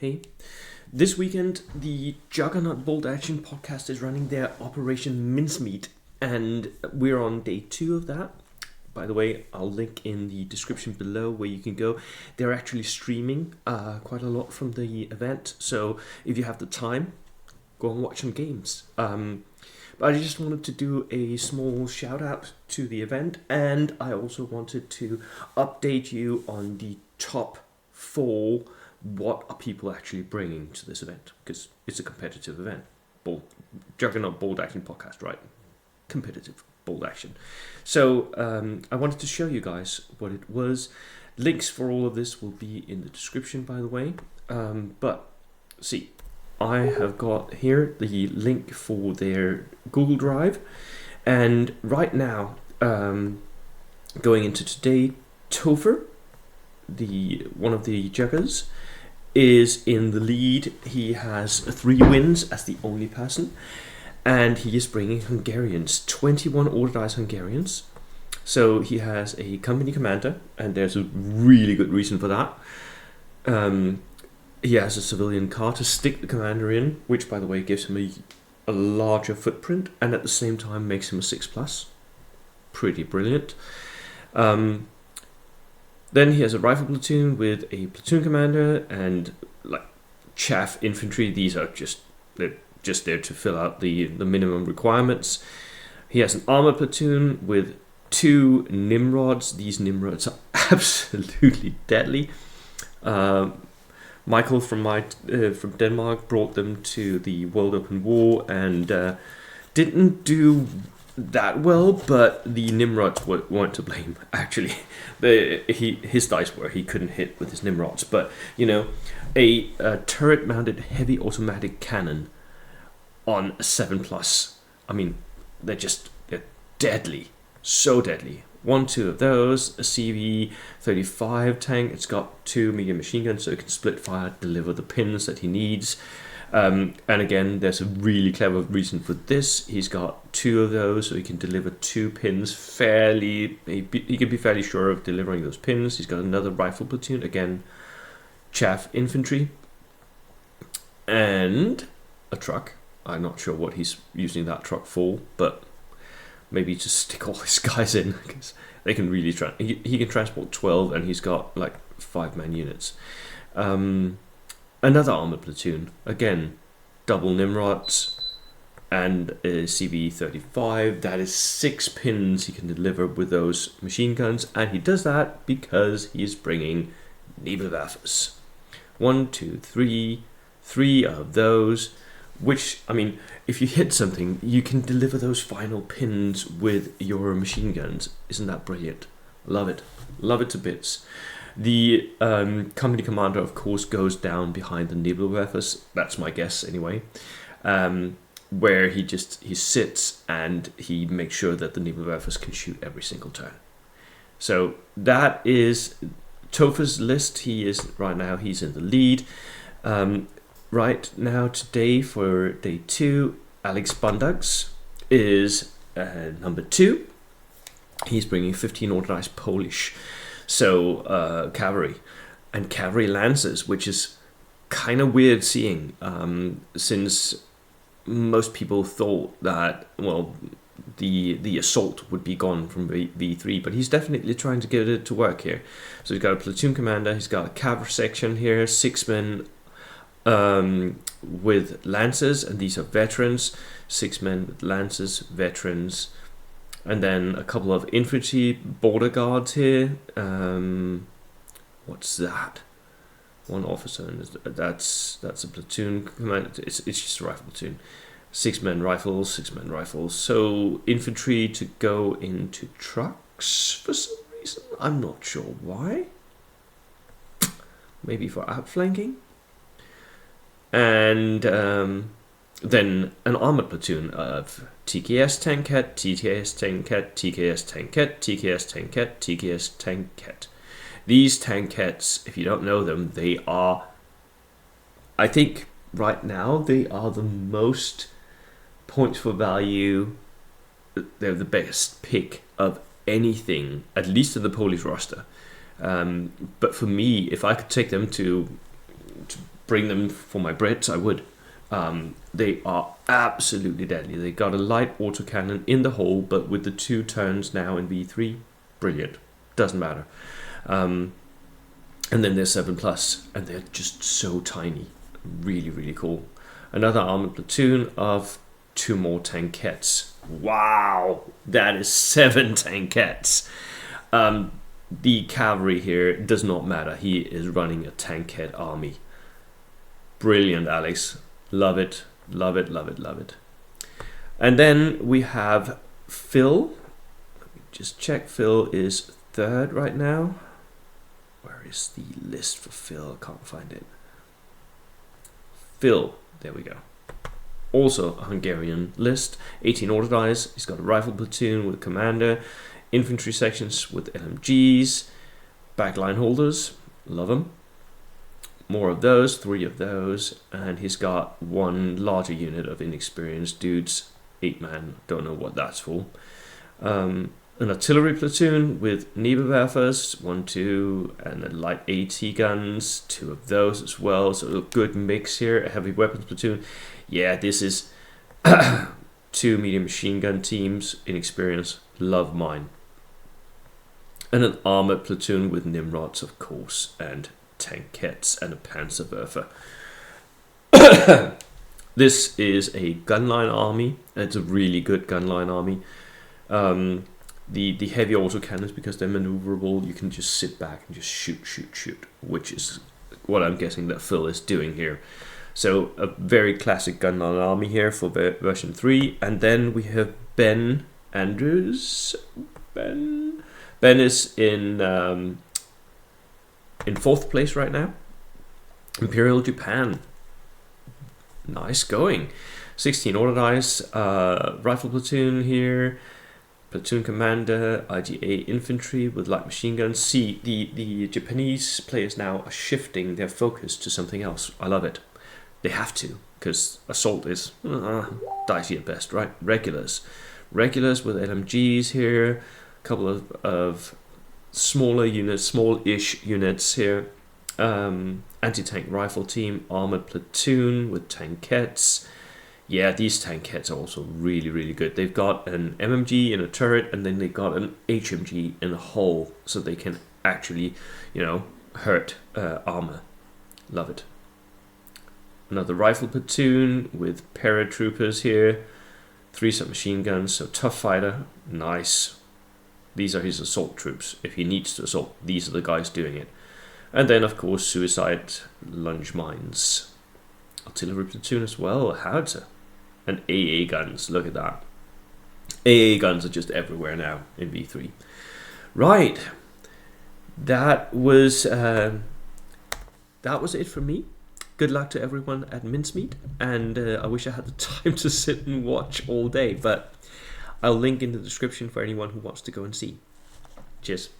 Hey, this weekend the Juggernaut Bolt Action podcast is running their Operation Mincemeat, and we're on day 2 of that. By the way, I'll link in the description below where you can go. They're actually streaming quite a lot from the event, so if you have the time, go and watch some games. But I just wanted to do a small shout out to the event, and I also wanted to update you on the top 4. What are people actually bringing to this event? Because it's a competitive event. Juggernaut Bold Action podcast, right? Competitive bold action. So I wanted to show you guys what it was. Links for all of this will be in the description, by the way. But see, I have got here the link for their Google Drive. And right now, going into today, Topher, one of the juggers, is in the lead. He has 3 wins as the only person, and he is bringing Hungarians, 21 ordered Hungarians. So he has a company commander, and there's a really good reason for that. He has a civilian car to stick the commander in, which by the way gives him a larger footprint, and at the same time makes him a 6+. Pretty brilliant. Then he has a rifle platoon with a platoon commander and like chaff infantry. These are they're just there to fill out the minimum requirements. He has an armor platoon with 2 Nimrods. These Nimrods are absolutely deadly. Michael from Denmark brought them to the World Open War and didn't do that well, but the Nimrods weren't to blame. Actually, his dice were he couldn't hit with his Nimrods, but a turret-mounted heavy automatic cannon on a 7+. I mean, they're deadly, so deadly. 2 of those, a CV-35 tank. It's got 2 medium machine guns, so it can split fire, deliver the pins that he needs. And again, there's a really clever reason for this. He's got 2 of those, so he can deliver 2 pins fairly. He can be fairly sure of delivering those pins. He's got another rifle platoon, again, chaff infantry, and a truck. I'm not sure what he's using that truck for, but maybe just stick all his guys in, because they can really he can transport 12, and he's got like 5-man units. Another armored platoon, again, double Nimrods and a CV-35. That is 6 pins he can deliver with those machine guns, and he does that because he's bringing Nebelwerfers. 1, 2, 3 of those, which, I mean, if you hit something, you can deliver those final pins with your machine guns. Isn't that brilliant? Love it. Love it to bits. The company commander, of course, goes down behind the Nebelwerfers. That's my guess, anyway. Where he sits and he makes sure that the Nebelwerfers can shoot every single turn. So that is Topher's list. He's in the lead. Right now, today for day 2, Alex Bundags is number 2. He's bringing 15 ordered Polish. So cavalry and cavalry lancers, which is kind of weird seeing, since most people thought that the assault would be gone from V3, but he's definitely trying to get it to work here. So he's got a platoon commander, he's got a cavalry section here, 6 men with lancers, and these are veterans. 6 men with lancers, veterans. And then a couple of infantry border guards here. What's that? 1 officer, and that's a platoon commander. It's just a rifle platoon. 6 men rifles, 6 men rifles. So infantry to go into trucks for some reason. I'm not sure why. Maybe for outflanking. And then an armored platoon of TKS Tankette, TKS Tankette, TKS Tankette, TKS Tankette, TKS Tankette. These Tankettes, if you don't know them, they are, I think right now, they are the most points for value. They're the best pick of anything, at least in the Polish roster. But for me, if I could take them to bring them for my Brits, I would. They are absolutely deadly. They got a light autocannon in the hole, but with the 2 turns now in V3, brilliant. Doesn't matter. And then they're 7+, and they're just so tiny. Really, really cool. Another armored platoon of 2 more tankettes. Wow, that is 7 tankettes. The cavalry here does not matter. He is running a tankette army. Brilliant, Alex. Love it, love it, love it, love it. And then we have Phil. Let me just check. Phil is 3rd right now. Where is the list for Phil? I can't find it. Phil, there we go. Also a Hungarian list. 18 order dice. He's got a rifle platoon with commander, infantry sections with LMGs, backline holders. Love them. More of those, 3 of those, and he's got 1 larger unit of inexperienced dudes. 8-man. Don't know what that's for. An artillery platoon with Neberwerfers, 1, 2, and a light AT guns, 2 of those as well. So a good mix here. A heavy weapons platoon. Yeah, this is 2 medium machine gun teams, inexperienced. Love mine. And an armored platoon with Nimrods, of course, and tankettes and a Panzerwerfer. This is a gunline army. It's a really good gunline army. The heavy autocannons, because they're maneuverable, you can just sit back and just shoot, which is what I'm guessing that Phil is doing here. So a very classic gunline army here for version 3. And then we have Ben Andrews. Ben is in 4th place right now. Imperial Japan. Nice going. 16 order dice. Rifle platoon here. Platoon commander, IGA infantry with light machine guns. See, the Japanese players now are shifting their focus to something else. I love it. They have to, because assault is dicey at best, right? Regulars with LMGs here. A couple of smaller units, small-ish units here. Anti-tank rifle team, armored platoon with tankettes. Yeah, these tankettes are also really, really good. They've got an MMG in a turret, and then they've got an HMG in a hull, so they can actually, hurt armor. Love it. Another rifle platoon with paratroopers here. 3 submachine guns, so tough fighter. Nice. These are his assault troops. If he needs to assault, these are the guys doing it. And then, of course, suicide lunge mines. Artillery platoon as well, howitzer. And AA guns, look at that. AA guns are just everywhere now in V3. Right. That was it for me. Good luck to everyone at Mincemeat, and I wish I had the time to sit and watch all day, but I'll link in the description for anyone who wants to go and see. Cheers.